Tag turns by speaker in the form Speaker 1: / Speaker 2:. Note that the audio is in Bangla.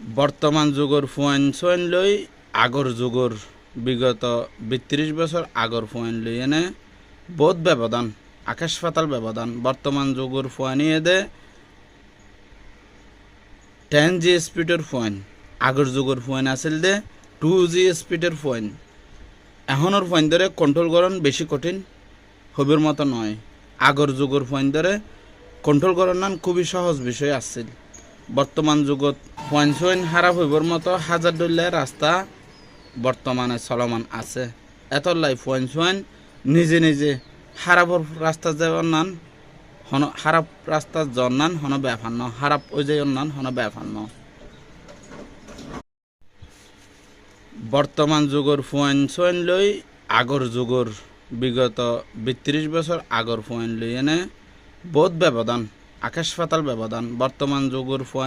Speaker 1: বর্তমান যুগর ফুয়াইন সোয়াইন লই আগর যুগর বিগত ৩২ বছর আগর ফুয়াইন লই এনে বহুত ব্যবধান, আকাশ পাতাল ব্যবধান। বর্তমান যুগর ফুয়ানি এদে 10G স্পিডের ফুয়াইন, আগর যুগর ফুয়াইন আছিল দে 2G স্পিডের ফুয়াইন। এখনের ফুয়াইন ধরে কন্ট্রোল করন বেশি কঠিন, হবির মতো নয়। আগর যুগর ফুয়াইন ধরে কন্ট্রোল করার নান খুবই সহজ বিষয় আসছিল। বর্তমান যুগত ফুয়াইন সোয়াইন হারাপ হইবর মতো হাজার ডলিয়া রাস্তা বর্তমানে চলমান আছে। এতলাই ফুয়াইন সোয়াইন নিজে নিজে হারাপর রাস্তা যাওয়ার নান হন, হারাপ রাস্তা জন নান হন ব্যাপান্ন, হারাপ ওই যে নান হন ব্যাপান্ন। বর্তমান যুগর ফুয়াইন সোয়াইন লই আগর যুগর বিগত ৩২ বছর আগর ফুয়াইন লই এনে বহুত ব্যবধান, আকাশ পাতাল ব্যবধান। বর্তমান যুগর ফুয়াইন